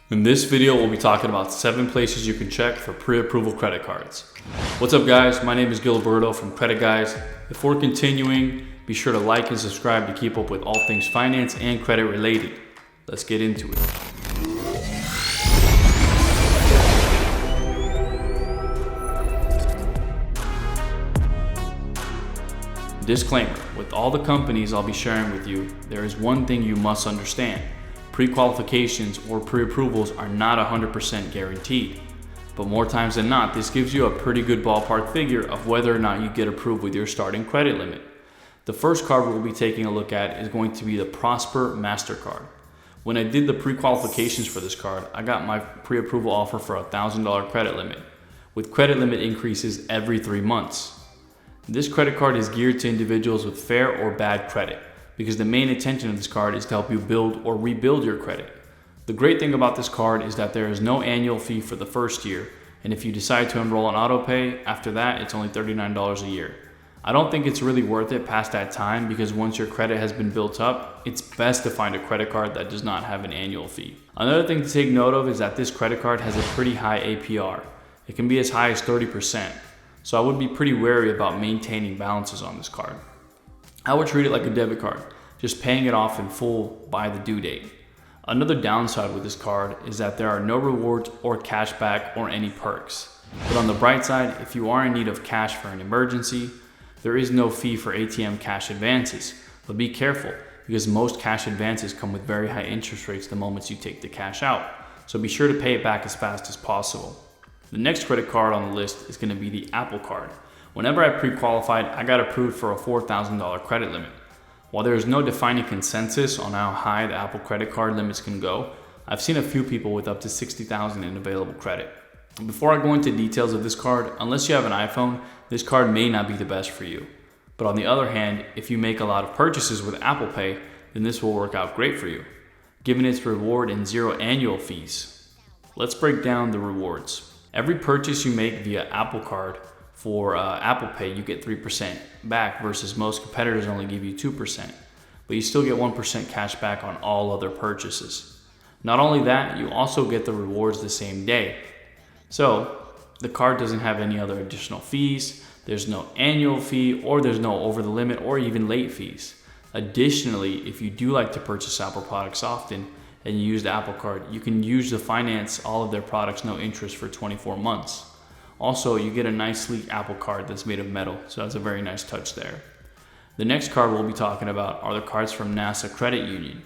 In this video, we'll be talking about 7 places you can check for pre-approval credit cards. What's up guys, my name is Gilberto from Credit Guys. Before continuing, be sure to like and subscribe to keep up with all things finance and credit related. Let's get into it. Disclaimer, with all the companies I'll be sharing with you, there is one thing you must understand. Pre-qualifications or pre-approvals are not 100% guaranteed, but more times than not, this gives you a pretty good ballpark figure of whether or not you get approved with your starting credit limit. The first card we'll be taking a look at is going to be the Prosper Mastercard. When I did the pre-qualifications for this card, I got my pre-approval offer for a $1,000 credit limit, with credit limit increases every 3 months. This credit card is geared to individuals with fair or bad credit, because the main intention of this card is to help you build or rebuild your credit. The great thing about this card is that there is no annual fee for the first year, and if you decide to enroll in autopay, after that it's only $39 a year. I don't think it's really worth it past that time, because once your credit has been built up, it's best to find a credit card that does not have an annual fee. Another thing to take note of is that this credit card has a pretty high APR. It can be as high as 30%, so I would be pretty wary about maintaining balances on this card. I would treat it like a debit card, just paying it off in full by the due date. Another downside with this card is that there are no rewards or cash back or any perks. But on the bright side, if you are in need of cash for an emergency, there is no fee for ATM cash advances. But be careful, because most cash advances come with very high interest rates the moment you take the cash out. So be sure to pay it back as fast as possible. The next credit card on the list is going to be the Apple Card. Whenever I pre-qualified, I got approved for a $4,000 credit limit. While there is no defining consensus on how high the Apple credit card limits can go, I've seen a few people with up to $60,000 in available credit. Before I go into details of this card, unless you have an iPhone, this card may not be the best for you. But on the other hand, if you make a lot of purchases with Apple Pay, then this will work out great for you, given its reward and 0 annual fees. Let's break down the rewards. Every purchase you make via Apple Card for Apple Pay, you get 3% back, versus most competitors only give you 2%, but you still get 1% cash back on all other purchases. Not only that, you also get the rewards the same day. So the card doesn't have any other additional fees, there's no annual fee, or there's no over the limit or even late fees. Additionally, if you do like to purchase Apple products often and you use the Apple Card, you can use to finance all of their products no interest for 24 months. Also, you get a nice sleek Apple Card that's made of metal, so that's a very nice touch there. The next card we'll be talking about are the cards from NASA Credit Union.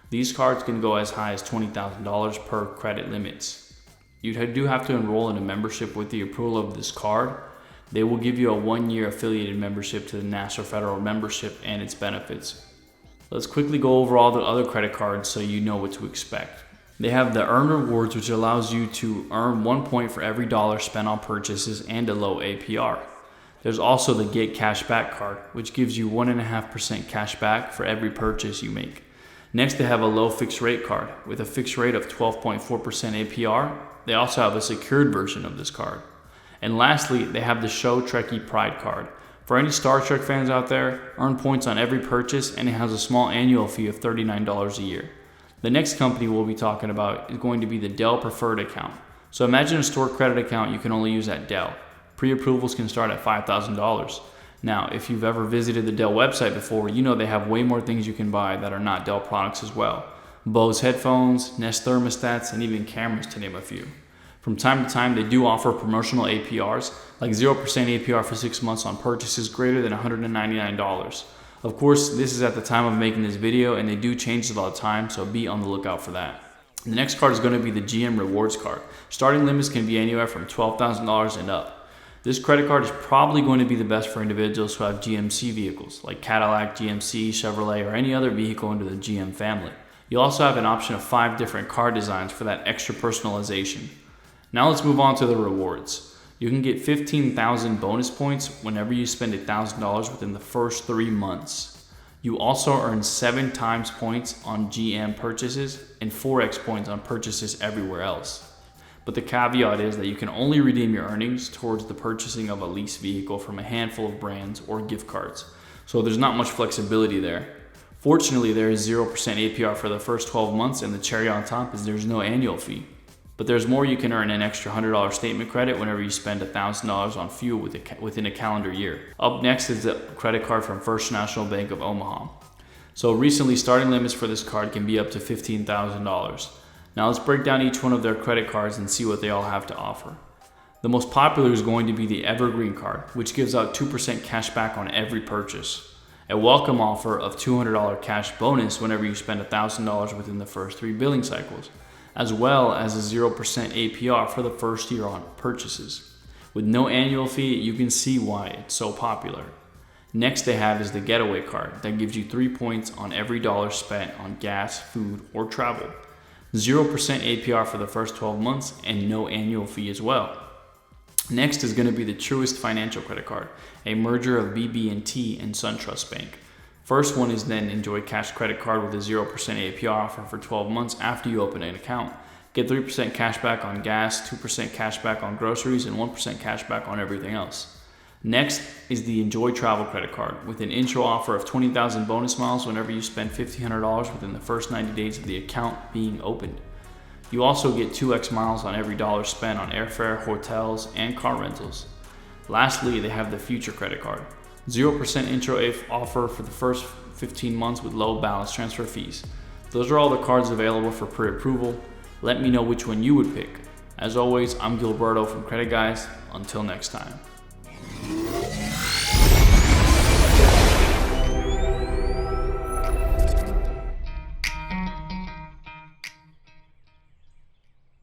These cards can go as high as $20,000 per credit limits. You do have to enroll in a membership with the approval of this card. They will give you a 1-year affiliated membership to the NASA Federal membership and its benefits. Let's quickly go over all the other credit cards so you know what to expect. They have the Earn Rewards, which allows you to earn 1 point for every dollar spent on purchases and a low APR. There's also the Get Cash Back card, which gives you 1.5% cash back for every purchase you make. Next, they have a low fixed rate card with a fixed rate of 12.4% APR. They also have a secured version of this card. And lastly, they have the Show Trekkie Pride card. For any Star Trek fans out there, earn points on every purchase, and it has a small annual fee of $39 a year. The next company we'll be talking about is going to be the Dell Preferred account. So imagine a store credit account you can only use at Dell. Pre-approvals can start at $5,000. Now, if you've ever visited the Dell website before, you know they have way more things you can buy that are not Dell products as well. Bose headphones, Nest thermostats, and even cameras, to name a few. From time to time, they do offer promotional APRs, like 0% APR for 6 months on purchases greater than $199. Of course, this is at the time of making this video, and they do change it all the time, so be on the lookout for that. The next card is going to be the GM Rewards card. Starting limits can be anywhere from $12,000 and up. This credit card is probably going to be the best for individuals who have GMC vehicles, like Cadillac, GMC, Chevrolet, or any other vehicle under the GM family. You also have an option of 5 different card designs for that extra personalization. Now let's move on to the rewards. You can get 15,000 bonus points whenever you spend $1,000 within the first 3 months. You also earn 7 times points on GM purchases and 4x points on purchases everywhere else. But the caveat is that you can only redeem your earnings towards the purchasing of a leased vehicle from a handful of brands or gift cards. So there's not much flexibility there. Fortunately, there is 0% APR for the first 12 months, and the cherry on top is there's no annual fee. But there's more. You can earn an extra $100 statement credit whenever you spend $1,000 on fuel within a calendar year. Up next is the credit card from First National Bank of Omaha. So recently, starting limits for this card can be up to $15,000. Now let's break down each one of their credit cards and see what they all have to offer. The most popular is going to be the Evergreen card, which gives out 2% cash back on every purchase. A welcome offer of $200 cash bonus whenever you spend $1,000 within the first 3 billing cycles, as well as a 0% APR for the first year on purchases. With no annual fee, you can see why it's so popular. Next they have is the Getaway card that gives you 3 points on every dollar spent on gas, food, or travel. 0% APR for the first 12 months and no annual fee as well. Next is going to be the Truist Financial Credit Card, a merger of BB&T and SunTrust Bank. First one is then Enjoy Cash Credit Card with a 0% APR offer for 12 months after you open an account. Get 3% cash back on gas, 2% cash back on groceries, and 1% cash back on everything else. Next is the Enjoy Travel Credit Card with an intro offer of 20,000 bonus miles whenever you spend $1,500 within the first 90 days of the account being opened. You also get 2x miles on every dollar spent on airfare, hotels, and car rentals. Lastly, they have the Future Credit Card. 0% intro offer for the first 15 months with low balance transfer fees. Those are all the cards available for pre-approval. Let me know which one you would pick. As always, I'm Gilberto from Credit Guys. Until next time.